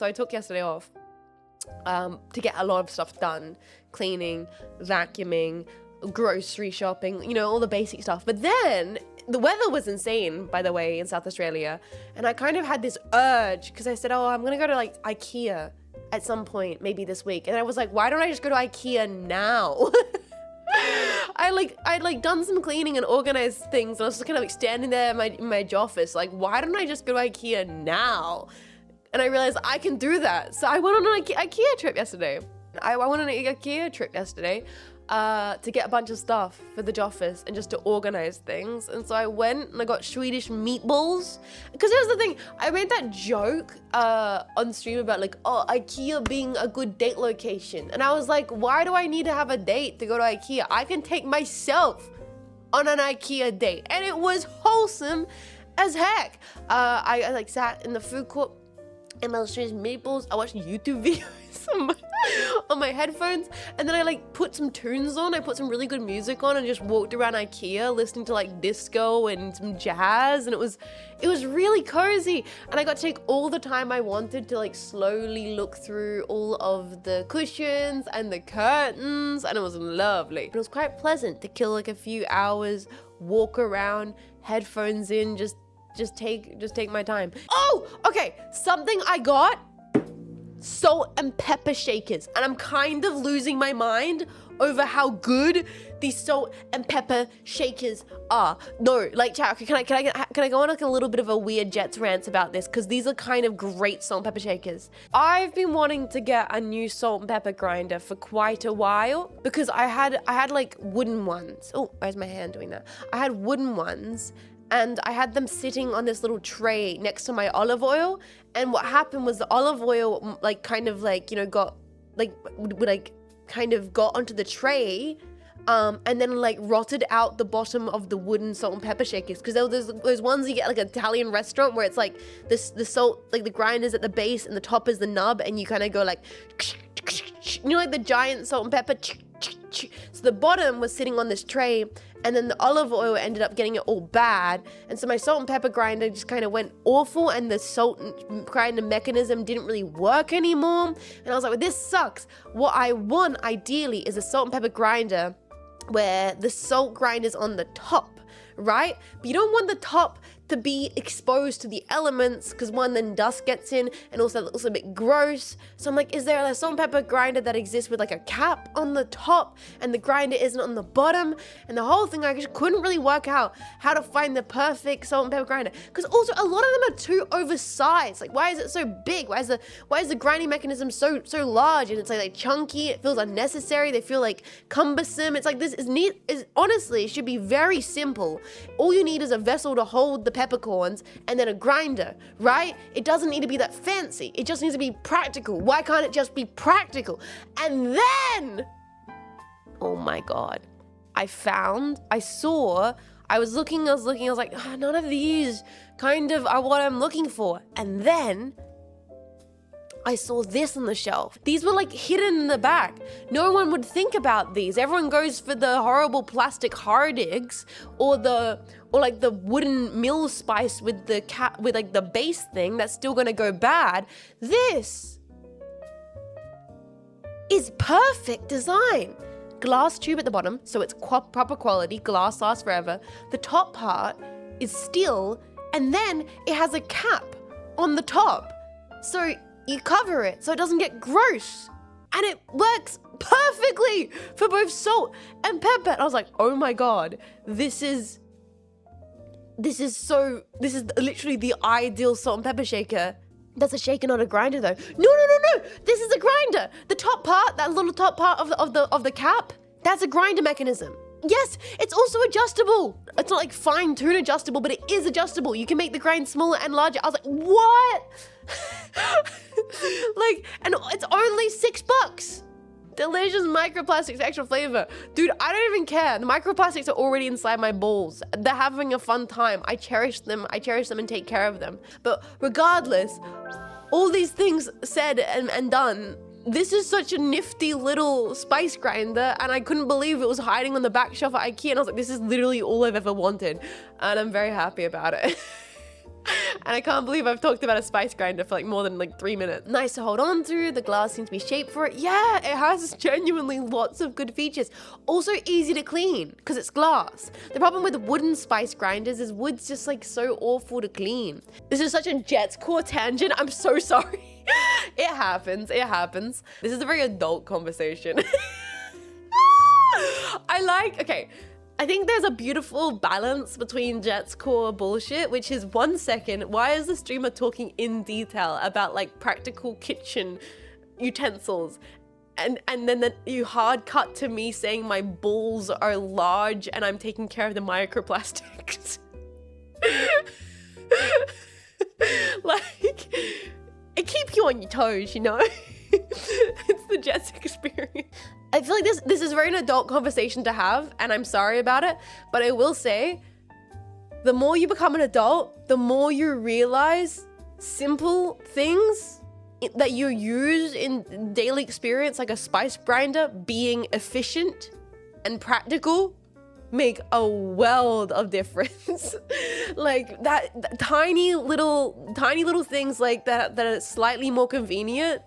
So I took yesterday off to get a lot of stuff done. Cleaning, vacuuming, grocery shopping, you know, all the basic stuff. But then the weather was insane, by the way, in South Australia. And I kind of had this urge because I said, oh, I'm going to go to like IKEA at some point, maybe this week. And I was like, why don't I just go to IKEA now? I'd done some cleaning and organized things, and I was just kind of like standing there in my office, like, why don't I just go to IKEA now? And I realized I can do that. So I went on an IKEA trip yesterday. I went on an IKEA trip yesterday to get a bunch of stuff for the office and just to organize things. And so I went and I got Swedish meatballs. Because here's the thing, I made that joke on stream about like, oh, IKEA being a good date location. And I was like, why do I need to have a date to go to IKEA? I can take myself on an IKEA date. And it was wholesome as heck. I like sat in the food court and I was Swedish meatballs. I watched YouTube videos on my headphones, and then I like put some tunes on. I put some really good music on and just walked around IKEA listening to like disco and some jazz, and it was really cozy. And I got to take all the time I wanted to like slowly look through all of the cushions and the curtains, and it was lovely. It was quite pleasant to kill like a few hours, walk around, headphones in, just take my time. Oh, okay, something I got. Salt and pepper shakers, and I'm kind of losing my mind over how good these salt and pepper shakers are. No, like, chat, can I go on like a little bit of a weird Jets rant about this, because these are kind of great salt and pepper shakers. I've been wanting to get a new salt and pepper grinder for quite a while, because I had like wooden ones. Oh, where's my hand doing that? I had wooden ones, and I had them sitting on this little tray next to my olive oil. And what happened was the olive oil like kind of like, you know, got like would like kind of got onto the tray, and then like rotted out the bottom of the wooden salt and pepper shakers. Because there was those ones you get like an Italian restaurant where it's like the salt, like the grinder's at the base and the top is the nub, and you kind of go like, you know, like the giant salt and pepper. So the bottom was sitting on this tray, and then the olive oil ended up getting it all bad. And so my salt and pepper grinder just kind of went awful, and the salt grinder mechanism didn't really work anymore. And I was like, well, this sucks. What I want ideally is a salt and pepper grinder where the salt grinder's on the top, right? But you don't want the top to be exposed to the elements, because one, then dust gets in, and also it looks a bit gross. So I'm like, is there a salt and pepper grinder that exists with like a cap on the top and the grinder isn't on the bottom? And the whole thing, I just couldn't really work out how to find the perfect salt and pepper grinder, because also a lot of them are too oversized. Like, why is it so big? Why is the grinding mechanism so large, and it's like chunky? It feels unnecessary. They feel like cumbersome. It's like, this is neat. Honestly, it should be very simple. All you need is a vessel to hold the peppercorns and then a grinder, right? It doesn't need to be that fancy. It just needs to be practical. Why can't it just be practical? And then, oh my God, I was looking, I was like, oh, none of these kind of are what I'm looking for. And then I saw this on the shelf. These were like hidden in the back. No one would think about these. Everyone goes for the horrible plastic Hardigs or like the wooden mill spice with the with like the base thing that's still gonna go bad. This is perfect design. Glass tube at the bottom, so it's proper quality. Glass lasts forever. The top part is steel, and then it has a cap on the top. So you cover it so it doesn't get gross, and it works perfectly for both salt and pepper. And I was like, oh my God, this is literally the ideal salt and pepper shaker. That's a shaker, not a grinder though. No. This is a grinder. The top part, that little top part of the cap, that's a grinder mechanism. Yes, it's also adjustable. It's not like fine-tune adjustable, but it is adjustable. You can make the grind smaller and larger. I was like, what? Like, and it's only $6. Delicious microplastics, extra flavor. Dude, I don't even care. The microplastics are already inside my balls. They're having a fun time. I cherish them and take care of them. But regardless, all these things said and done, this is such a nifty little spice grinder, and I couldn't believe it was hiding on the back shelf at IKEA, and I was like, this is literally all I've ever wanted, and I'm very happy about it. And I can't believe I've talked about a spice grinder for like more than like 3 minutes. Nice to hold on to. The glass seems to be shaped for it. Yeah, it has genuinely lots of good features. Also easy to clean because it's glass. The problem with wooden spice grinders is wood's just like so awful to clean. This is such a Jet's Core tangent. I'm so sorry. It happens. It happens. This is a very adult conversation. Okay. I think there's a beautiful balance between Jet's Core bullshit, which is 1 second, why is the streamer talking in detail about like practical kitchen utensils? And then you hard cut to me saying my balls are large and I'm taking care of the microplastics. Like, it keeps you on your toes, you know? It's the Jet's experience. I feel like this is very an adult conversation to have, and I'm sorry about it, but I will say, the more you become an adult, the more you realize simple things that you use in daily experience, like a spice grinder, being efficient and practical, make a world of difference. Like that tiny little things like that are slightly more convenient.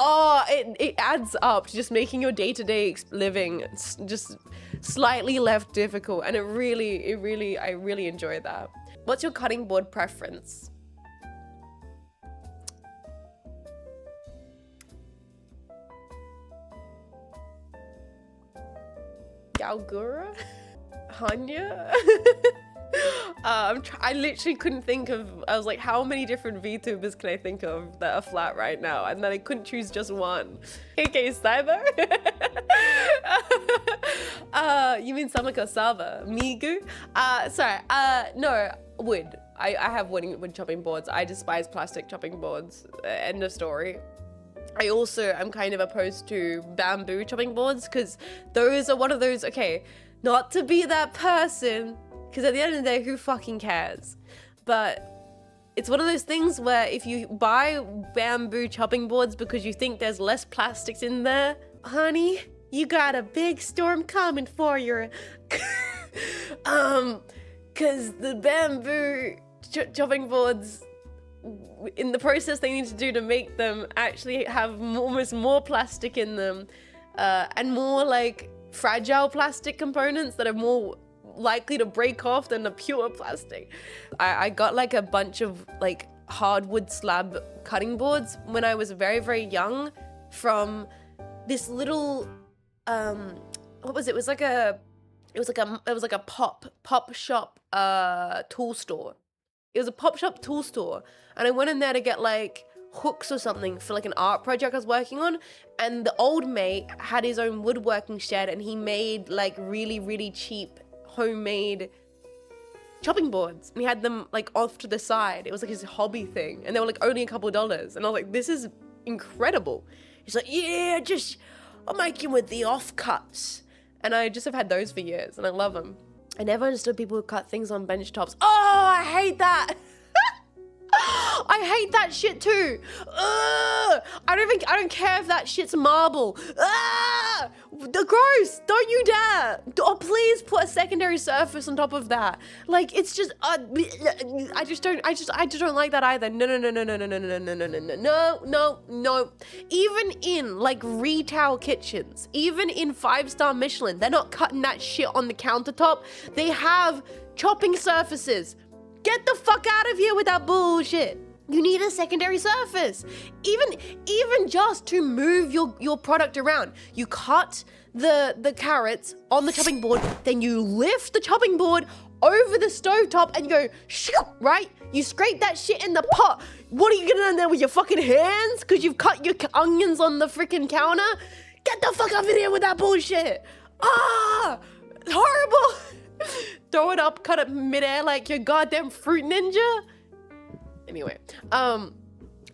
Oh, it adds up to just making your day-to-day living just slightly less difficult, and I really enjoy that. What's your cutting board preference? Yozora? Hanya? I literally couldn't think of, I was like, how many different VTubers can I think of that are flat right now? And then I couldn't choose just one. Okay, Cyber? You mean Samako Saba? Migu? Sorry, no, wood. I have wood chopping boards. I despise plastic chopping boards. End of story. I also am kind of opposed to bamboo chopping boards because those are one of those, okay, not to be that person, because at the end of the day, who fucking cares? But it's one of those things where if you buy bamboo chopping boards because you think there's less plastics in there, honey, you got a big storm coming for you. Because the bamboo chopping boards, in the process they need to do to make them, actually have almost more plastic in them, and more like fragile plastic components that are more likely to break off than the pure plastic. I got like a bunch of like hardwood slab cutting boards when I was very young from this little what was it? It was like a pop shop tool store. It was a pop shop tool store, and I went in there to get like hooks or something for like an art project I was working on, and the old mate had his own woodworking shed and he made like really cheap homemade chopping boards, and he had them like off to the side. It was like his hobby thing, and they were like only a couple of dollars, and I was like, this is incredible. He's like, yeah, I'll make you with the offcuts, and I just have had those for years and I love them. I never understood people who cut things on bench tops. Oh, I hate that. I hate that shit too. I don't care if that shit's marble. Gross, don't you dare. Oh, please put a secondary surface on top of that. Like, it's just, I just don't like that either. No. Even in like retail kitchens, even in 5-star Michelin, they're not cutting that shit on the countertop. They have chopping surfaces. Get the fuck out of here with that bullshit. You need a secondary surface. Even just to move your product around. You cut the carrots on the chopping board, then you lift the chopping board over the stovetop and you go, shoo, right? You scrape that shit in the pot. What are you gonna do there with your fucking hands? Because you've cut your onions on the freaking counter? Get the fuck out of here with that bullshit. It's horrible. Throw it up, cut it midair like your goddamn fruit ninja. Anyway,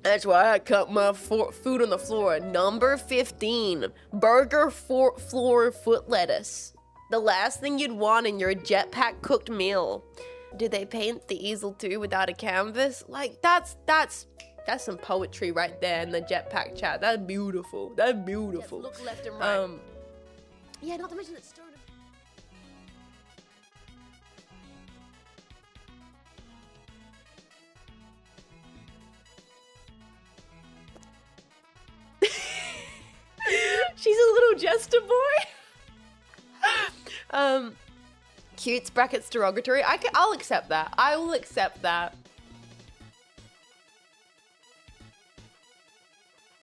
that's why I cut my food on the floor. Number 15, burger floor foot lettuce. The last thing you'd want in your jetpack cooked meal. Did they paint the easel too without a canvas? Like that's some poetry right there in the jetpack chat. That's beautiful. That's beautiful. Yes, look left and right. Yeah, not to mention that stone. jester boy. Cute's brackets derogatory. I'll accept that. I will accept that.